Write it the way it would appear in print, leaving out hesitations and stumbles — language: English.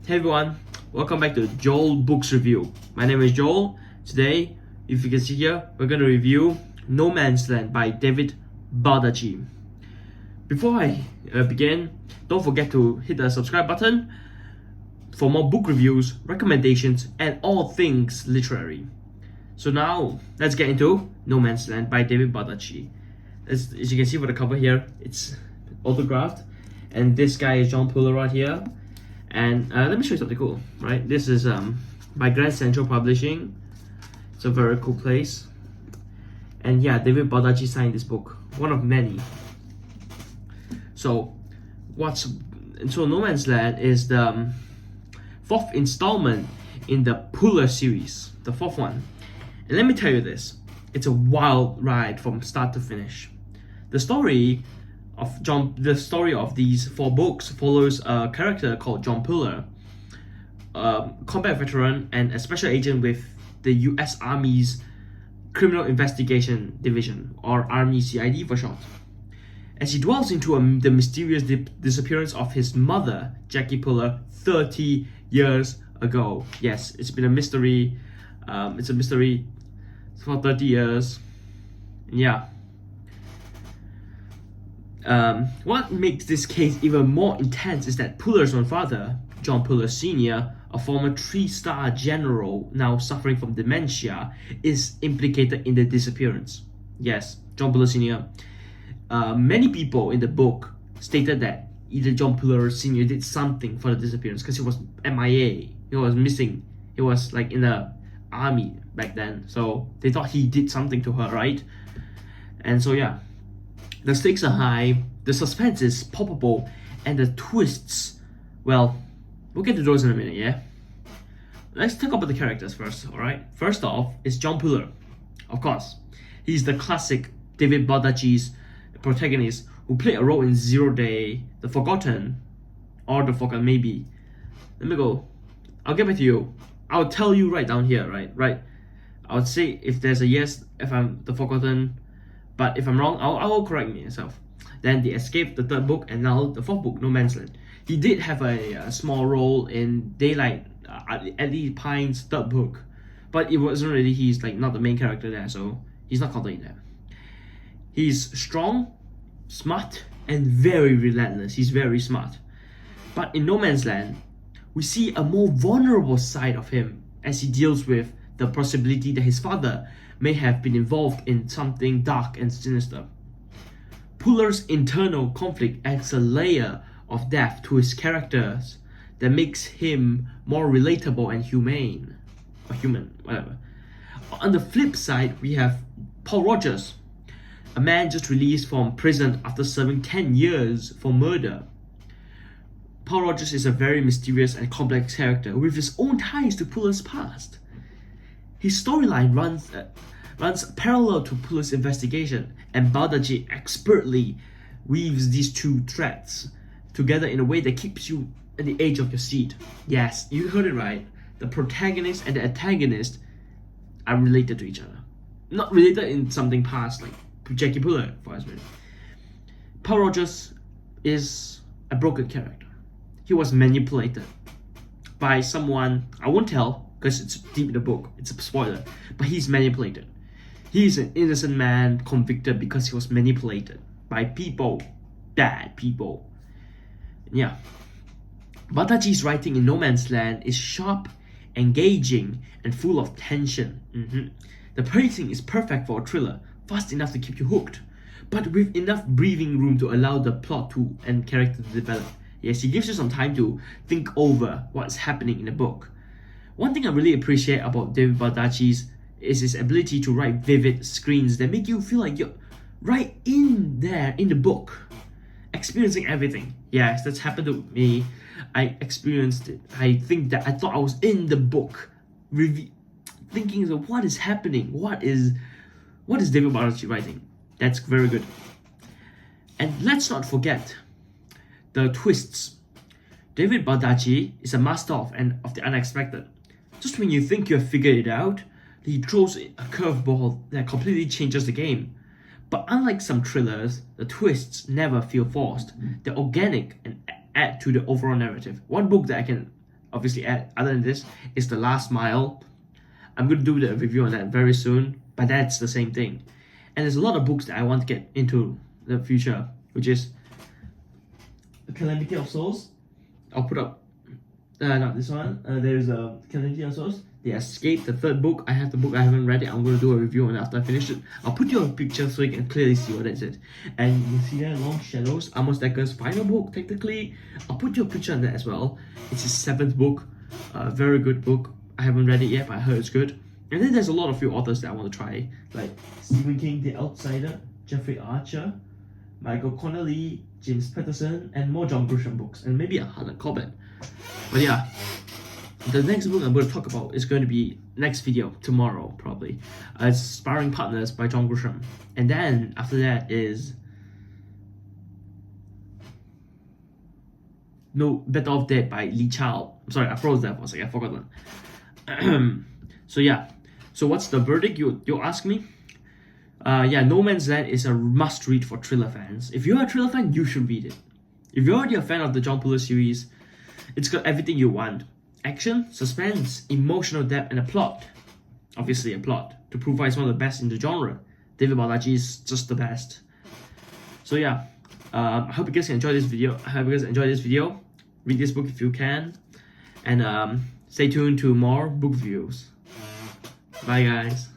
Hey everyone, welcome back to Joel Books Review. My name is Joel. Today, if you can see here, we're going to review No Man's Land by David Baldacci. Before I begin, don't forget to hit the subscribe button for more book reviews, recommendations, and all things literary. So now, let's get into No Man's Land by David Baldacci. As you can see for the cover here, it's autographed, and this guy is John Puller right here. And let me show you something cool, right? This is by Grand Central Publishing. It's a very cool place. And yeah, David Baldacci signed this book, one of many. So No Man's Land is the fourth installment in the Puller series, the fourth one. And let me tell you this, it's a wild ride from start to finish. The story of these four books follows a character called John Puller, a combat veteran and a special agent with the US Army's Criminal Investigation Division, or Army CID for short. As he dwells into the mysterious disappearance of his mother, Jackie Puller, 30 years ago. Yes, it's been a mystery. It's a mystery for 30 years. Yeah. What makes this case even more intense is that Puller's own father, John Puller Sr., a former 3-star general now suffering from dementia, is implicated in the disappearance. Yes, John Puller Sr. Many people in the book stated that either John Puller Sr. did something for the disappearance because he was MIA, he was missing, he was like in the army back then, so they thought he did something to her, right? And so yeah, the stakes are high, the suspense is palpable, and the twists, well, we'll get to those in a minute, yeah? Let's talk about the characters first, alright? First off is John Puller. Of course, he's the classic David Baldacci's protagonist who played a role in Zero Day, The Forgotten, or The Forgotten maybe. Let me go. I'll get back to you. I'll tell you right down here, right? I would say if there's a yes, if I'm The Forgotten, but if I'm wrong, I'll correct myself. Then The Escape, the third book, and now the fourth book, No Man's Land. He did have a small role in Daylight, Eddie Pine's third book, but it wasn't really, he's like not the main character there, so he's not counted in there. He's strong, smart, and very relentless. He's very smart. But in No Man's Land, we see a more vulnerable side of him as he deals with the possibility that his father may have been involved in something dark and sinister. Puller's internal conflict adds a layer of depth to his characters that makes him more relatable and humane. Or human, whatever. On the flip side, we have Paul Rogers, a man just released from prison after serving 10 years for murder. Paul Rogers is a very mysterious and complex character with his own ties to Puller's past. His storyline runs parallel to Puller's investigation, and Baldacci expertly weaves these two threads together in a way that keeps you at the edge of your seat. Yes, you heard it right. The protagonist and the antagonist are related to each other. Not related in something past, like Jackie Puller, for example. Paul Rogers is a broken character. He was manipulated by someone, I won't tell because it's deep in the book, it's a spoiler, but he's manipulated. He's an innocent man convicted because he was manipulated by people, bad people. Yeah. Baldacci's writing in No Man's Land is sharp, engaging, and full of tension. The pacing is perfect for a thriller, fast enough to keep you hooked, but with enough breathing room to allow the plot and character to develop. Yes, he gives you some time to think over what's happening in the book. One thing I really appreciate about David Baldacci is his ability to write vivid screens that make you feel like you're right in there in the book, experiencing everything. Yes, that's happened to me. I experienced it. I thought I was in the book, thinking, so what is happening? What is David Baldacci writing? That's very good. And let's not forget the twists. David Baldacci is a master of the unexpected. Just when you think you have figured it out, he throws a curveball that completely changes the game. But unlike some thrillers, the twists never feel forced. They're organic and add to the overall narrative. One book that I can obviously other than this, is The Last Mile. I'm going to do the review on that very soon, but that's the same thing. And there's a lot of books that I want to get into the future, which is The Calamity of Souls. I'll put up, not this one. There's a Calamity of Souls. The Escape, the third book. I have the book, I haven't read it. I'm going to do a review on it after I finish it. I'll put you on a picture so you can clearly see what it is. And you can see there, Long Shadows, Amos Decker's final book, technically. I'll put you a picture on that as well. It's his 7th book. Very good book. I haven't read it yet, but I heard it's good. And then there's a lot of few authors that I want to try, like Stephen King, The Outsider, Jeffrey Archer, Michael Connelly, James Patterson, and more John Grisham books, and maybe a Harlan Coben. But yeah, the next book I'm going to talk about is going to be next video, tomorrow probably. It's Sparring Partners by John Grisham. And then after that is No Better Off Dead by Lee Child. I'm sorry, I froze that for a second, I forgot that. So yeah, so what's the verdict, you'll ask me? Yeah, No Man's Land is a must-read for thriller fans. If you're a thriller fan, you should read it. If you're already a fan of the John Puller series, it's got everything you want. Action, suspense, emotional depth, and a plot. Obviously a plot, to prove why it's one of the best in the genre. David Baldacci is just the best. So yeah, I hope you guys can enjoy this video. Read this book if you can. And stay tuned to more book reviews. Bye guys.